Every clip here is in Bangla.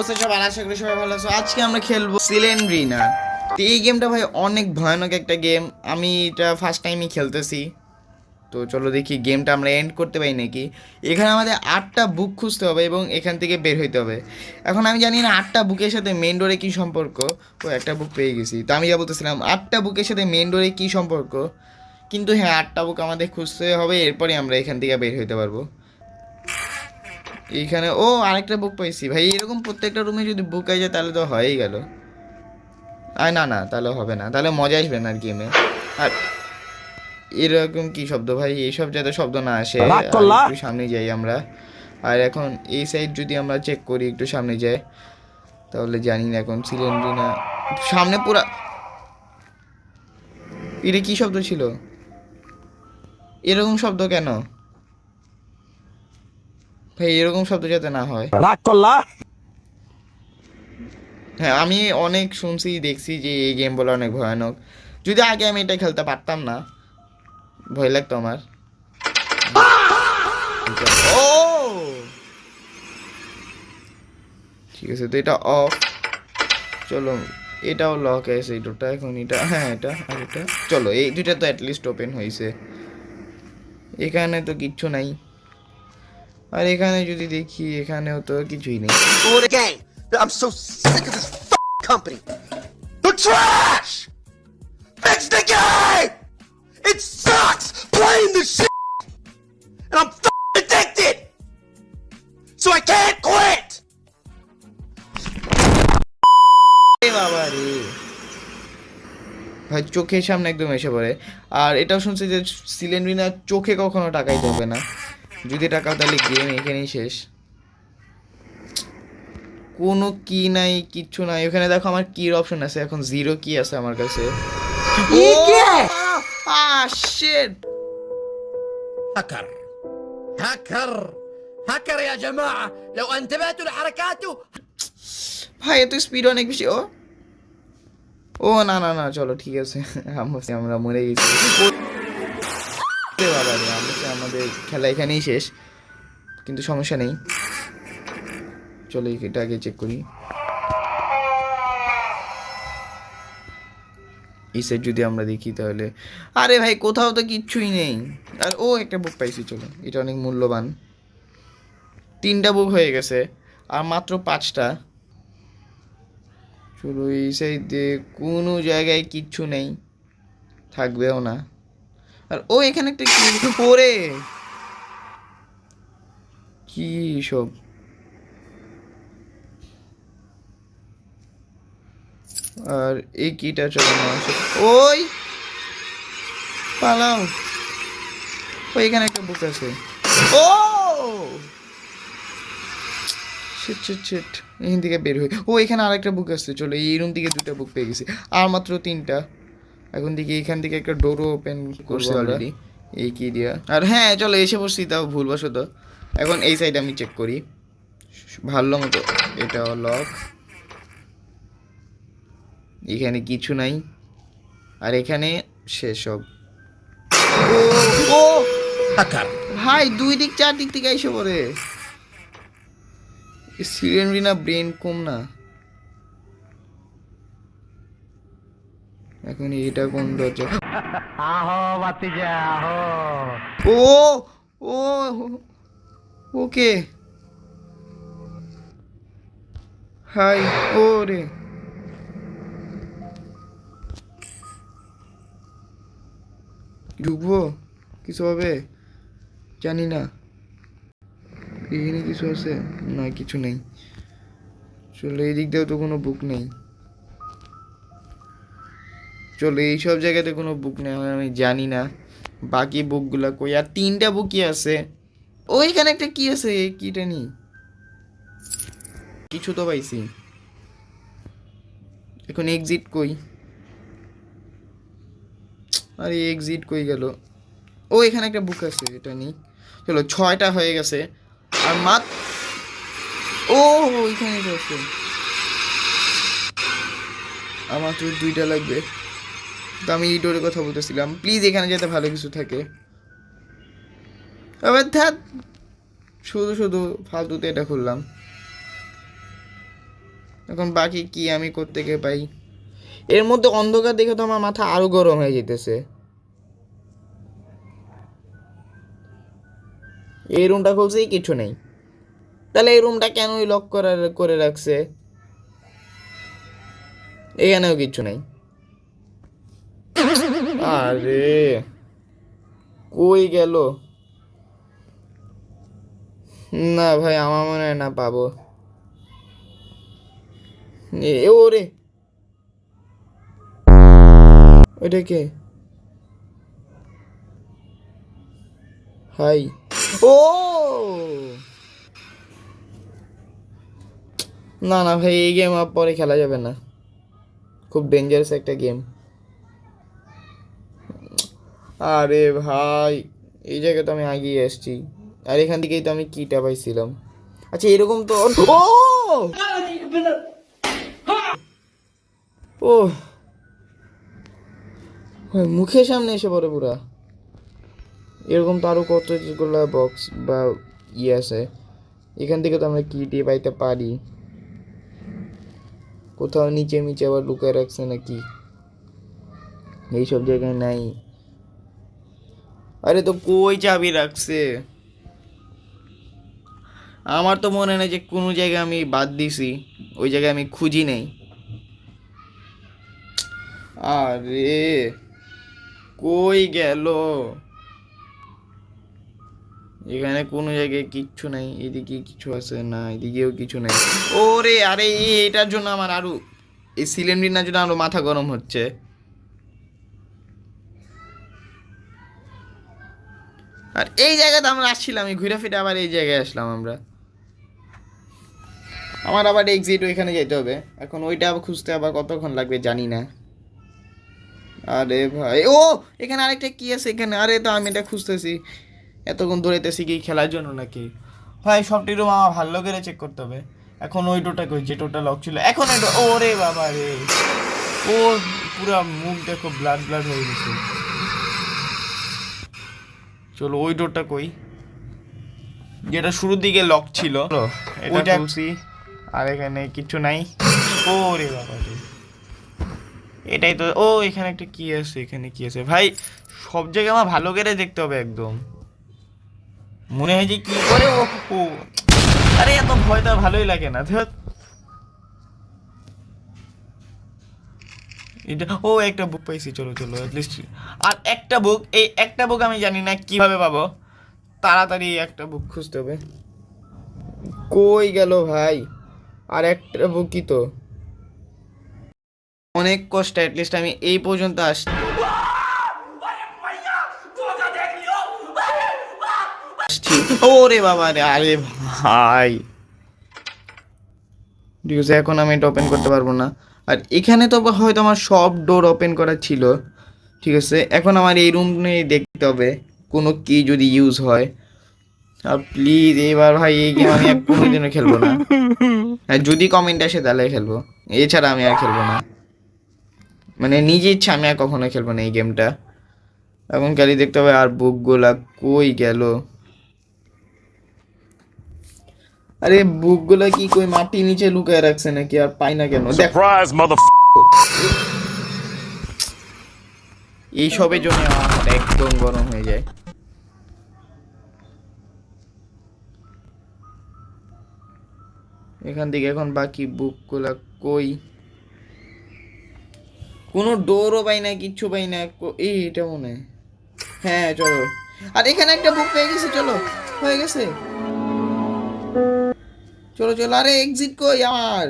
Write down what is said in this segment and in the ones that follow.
সবাই আশা করি সবাই ভালো আছো। আজকে আমরা খেলবো সিলেন্ড্রিনা। তো এই গেমটা ভাই অনেক ভয়ানক একটা গেম। আমি এটা ফার্স্ট টাইমই খেলতেছি। তো চলো দেখি গেমটা আমরা এন্ড করতে পারি নাকি। এখানে আমাদের 8টা বুক খুঁজতে হবে এবং এখান থেকে বের হইতে হবে। এখন আমি জানি না 8টা বুকের সাথে মেন ডোরে কী সম্পর্ক। ও একটা বুক পেয়ে গেছি। তো আমি যা বলতেছিলাম 8টা বুকের সাথে মেন ডোরে কী সম্পর্ক, কিন্তু হ্যাঁ 8টা বুক আমাদের খুঁজতে হবে, এরপরে আমরা এখান থেকে বের হইতে পারবো। এইখানে ও আরেকটা বুক পাইছি ভাই। এরকম প্রত্যেকটা রুমে যদি বুক আই যায় তাহলে তো হয়েই গেল। আর না না, তাহলে হবে না, তাহলে মজা আসবে না আর গেমে। আর এরকম কি শব্দ ভাই, এইসব যাতে শব্দ না আসে। আর একটু সামনে যাই আমরা। আর এখন এই সাইড যদি আমরা চেক করি, একটু সামনে যাই, তাহলে জানি না এখন সিলিন্ডার না সামনে পুরা। এটা কি শব্দ ছিল? এরকম শব্দ কেন ভাই? এরকম শব্দ যাতে না হয়। হ্যাঁ, আমি অনেক শুনছি দেখছি যে এই গেম বলে অনেক ভয়ানক। যদি আগে আমি এটা খেলতে পারতাম না, ভয় লাগতো আমার। ও ঠিক আছে, তো এটা অফ। চলো, এটাও লক আছে এই দুটা। এখন এটা, হ্যাঁ এটা আর এটা, চলো এই দুইটা তো অ্যাটলিস্ট ওপেন হয়েছে। এখানে তো কিচ্ছু নাই। আর এখানে যদি দেখি, এখানেও তো কিছুই নেই। Gang, I'm so sick of this company. The trash! Fix the game! It sucks playing this shit! And I'm addicted! So I can't quit! বাবা রে ভাই, চোখের সামনে একদম এসে পড়ে। আর এটাও শুনছি যে সিলিন্ডার চোখে কখনো টাকাই যাবে না। যদি টাকাও তাহলে গেম এখানেই শেষ। কোনো কি নাই, কিচ্ছু নাই। ওখানে দেখো আমার কির অপশন আছে, এখন জিরো কি আছে আমার কাছে। ও শিট هاكر هاكر هاكر يا جماعة لو انتبهتوا لحركاته ভাই, এত স্পিড অনেক বেশি। ও ও না না না, চলো ঠিক আছে। আমরা মরে গেছি। বাবা রে, আমাদের খেলা এখানেই শেষ, কিন্তু সমস্যা নেই। চলো এটা আগে চেক করি। এই সাইড যদি আমরা দেখি তাহলে, আরে ভাই কোথাও তো কিচ্ছুই নেই। আর ও একটা বুক পাইছি, চলো এটা অনেক মূল্যবান। 3টা বুক হয়ে গেছে আর মাত্র 5টা। চলো এই সাইড দিয়ে কোনো জায়গায় কিচ্ছু নেই, থাকবেও না। আর ও এখানে একটা কি পরে, কি সব। আর এই কিটা, চলো না ওই পালাও। ওই এখানে একটা বুক আছে। ও শিট শিট শিট, এখান থেকে বের হই। ও এখানে আরেকটা বুক আছে। চলো এই রুম থেকে 2টা বুক পেয়ে গেছি, আর মাত্র 3টা। এখন দিকে এখান থেকে একটা ডোরও ওপেন করছি অলরেডি এই কি দিয়া। আর হ্যাঁ চলো এসে পড়ছি, তাও ভুলবশত। এখন এই সাইড আমি চেক করি ভালো মতো। এটাও লক, এখানে কিছু নাই। আর এখানে শেষ সব। ও هاكر ভাই, 2 দিক 4 দিক থেকে এসে পড়ে। সিরিয়ান ব্রেন কম না। এখন এটা কোন দরজা? ও ও ওকে হাই। ও রে, ঢুকবো? কিছু হবে জানি না। এখানে কিছু আছে না? কিছু নেই। চলো এই দিক দিয়েও তো কোনো বুক নেই। চলো এইসব জায়গাতে কোনো বুক নেই, আমি জানি না বাকি বুকগুলা কই। আর 3টা বুকই আছে। ওইখানে একটা কি আছে, কিটা নি কিছু তো পাইছি। এখন এক্সিট কই? আরে এক্সিট কই গেল? ও এখানে একটা বুক আছে, এটা নি। চলো 6টা হয়ে গেছে আর ও ওইখানে তো আছে। আমার তো 2টা লাগবে। তো আমি এই ডোরের কথা বলতেছিলাম, প্লিজ এখানে যাতে ভালো কিছু থাকে। আবার ধ্যাত, শুধু শুধু ফালতুতে এটা খুললাম। এখন বাকি কি আমি করতে গিয়ে পাই? এর মধ্যে অন্ধকার দেখে তো আমার মাথা আরো গরম হয়ে যেতেছে। এই রুমটা খুলছেই কিছু নেই, তাহলে এই রুমটা কেনই লক করে রাখছে? এখানেও কিছু নেই। আরে কই গেল? না ভাই, আমার মনে হয় না পাবো। ওরে, ওইটা কে? হাই। ও না না ভাই, এই গেম আর পরে খেলা যাবে না, খুব ডেঞ্জারাস একটা গেম। আরে ভাই, এই জায়গায় তো আমি আগিয়ে এসেছি, আর এখান থেকেই তো আমি কিটা পাইছিলাম। আচ্ছা এরকম তো, ও ও মুখের সামনে এসে পড়ে পুরা। এরকম তো আরো কতগুলো বক্স বা ইয়ে আছে, এখান থেকে তো আমরা কিটি পাইতে পারি। কোথাও নিচে নিচে আবার লুকায় রাখছে নাকি? এইসব জায়গায় নাই। আরে তো কই চাবি রাখছে? আমার তো মনে নেই যে কোনো জায়গায় আমি বাদ দিছি, ওই জায়গায় আমি খুঁজি নেই। আরে কই গেল? এখানে কোনো জায়গায় কিচ্ছু নাই, এদিকে কিছু আছে না, এদিকেও কিছু নাই। ওরে আরে, এটার জন্য আমার আরো, এই সিলিন্ডার জন্য আরো মাথা গরম হচ্ছে। আর এই জায়গাতে আমরা আসছিলাম, আমি ঘুরে ফিরে আবার এই জায়গায় আসলাম আমরা। আমার আবার এক্সিট ওইখানে যেতে হবে, এখন ওইটা আবার খুঁজতে আবার কতক্ষণ লাগবে জানি না। আরে ভাই, ও এখানে আরেকটা কি আছে এখানে? আরে তো আমি এটা খুঁজতেছি, এতক্ষণ দৌড়াইতেছি কি খেলার জন্য নাকি? ভাই সবটি রুম আমার ভালো করে চেক করতে হবে। এখন ওই ডোরটা কই, যে ডোরটা লক ছিল, এখন ওই ডোর, ওরে বাবা রে, ও পুরা মুখ দেখো ব্লাড ব্লাড হয়ে গেছে। চলো ওই ডোরটা কই, যেটা শুরুর দিকে লক ছিল, ওইটা খুলছি। আর এখানে কিছু নাই। ওরে বাবা রে, এটাই তো। ও এখানে একটা কি আছে, এখানে কি আছে ভাই? সব জায়গায় আমার ভালো করে দেখতে হবে একদম। মনে হয় যে কি করে ও ও আরে এত ভয় তো আর ভালোই লাগে না, ধর। এটা ও একটা বুক পাইছি, চলো চলো অ্যাটলিস্ট। আর একটা বুক, এই একটা বুক আমি জানি না কিভাবে পাবো, তাড়াতাড়ি একটা বুক খুঁজতে হবে। কই গেল ভাই? আর একটা বুকই তো, অনেক কষ্ট, অ্যাটলিস্ট আমি এই পর্যন্ত আসছি। ওরে বাবা রে, আরে ভাই, ঠিক আছে, এখন আমি এটা ওপেন করতে পারবো না। আর এখানে তো হয়তো আমার সব ডোর ওপেন করা ছিল, ঠিক আছে। এখন আমার এই রুম নিয়ে দেখতে হবে কোনো কি যদি ইউজ হয়। আর প্লিজ এবার ভাই এই গেম আমি আর কোনোদিনও খেলবো না। আর যদি কমেন্ট আসে তাহলে খেলবো, এছাড়া আমি আর খেলবো না। মানে নিজে ইচ্ছা আমি আর কখনো খেলবো না এই গেমটা। এখন খালি দেখতে হবে আর বুকগুলা কই গেল। আরে বুকগুলা কি কই মাটির নিচে লুকায় রাখছে নাকি? আর পাই না কেন? দেখ, Surprise, mother. এইসবের জন্য আমার মাথা একদম গরম হয়ে যায়। এখান থেকে এখন বাকি বুকগুলা কই? কোনো ডোরও পাই না, কিচ্ছু পাই না। এই এটা মনে হয়, হ্যাঁ চলো। আর এখানে একটা বুক পেয়ে গেছে, চলো হয়ে গেছে। চলো চলো, আরে এক্সিট কই আমার?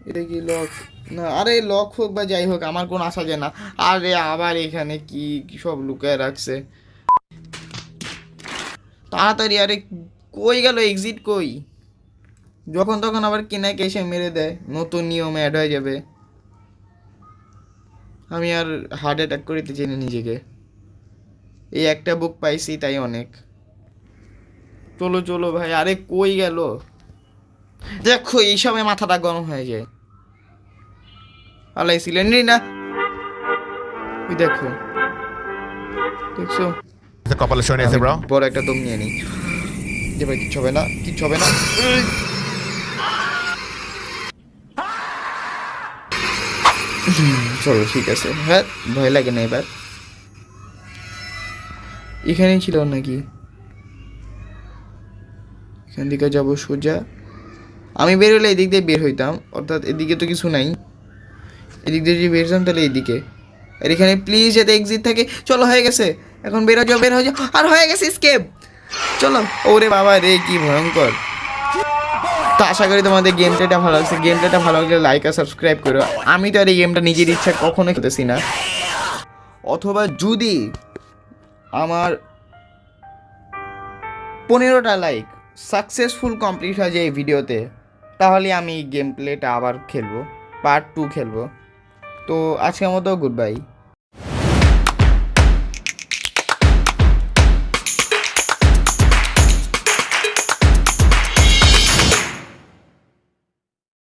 এটা কি লক? না, আরে লক হোক বা যাই হোক, আমার কোনো আসা যায় না। আরে আবার এখানে কি কি সব লুকায় রাখছে, তাড়াতাড়ি। আরে কই গেল এক্সিট কই? যখন তখন আবার কিনাকে এসে মেরে দেয়, নতুন নিয়ম অ্যাড হয়ে যাবে। আমি আর হার্ট অ্যাটাক করিতে চিনি নিজেকে। এই একটা বুক পাইছি তাই অনেক। চলো চলো ভাই, আরে কই গেল? দেখো এই সময় মাথাটা গরম হয়ে যায়। আলাই সিলিন্ডারই না, ওই দেখো, দেখছো? কপালে শোনে আছে ব্রো। বড় একটা দম নিয়ে নিই। যে ভাই কিচ্ছু হবে না, কিচ্ছু হবে না। চলো ঠিক আছে, হ্যাঁ ভয় লাগে না এবার। এখানেই ছিল নাকি? এখান থেকে যাবো সোজা। আমি বেরোলে এদিক দিয়ে বের হইতাম, অর্থাৎ এদিকে তো কিছু নাই। এদিক দিয়ে যদি বেরোতাম তাহলে এইদিকে। আর এখানে প্লিজ যাতে এক্সিট থাকে। চলো হয়ে গেছে, এখন বের হয়ে যাও, বের হয়ে যাও। আর হয়ে গেছে স্কেপ। চলো। ওরে বাবা রে, কি ভয়ঙ্কর। তো আশা করি তোমাদের গেম প্লেটা ভালো লাগছে। গেম প্লেটা ভালো লাগলে লাইক আর সাবস্ক্রাইব করো। আমি তো আর এই গেমটা নিজের ইচ্ছা কখনো খেলতেছি না। অথবা যদি আমার 15টা লাইক সাকসেসফুল কমপ্লিট হয় যায় এই ভিডিওতে, তাহলে আমি গেম প্লেটা আবার খেলবো, পার্ট 2 খেলবো। তো আজকের মতো গুড বাই।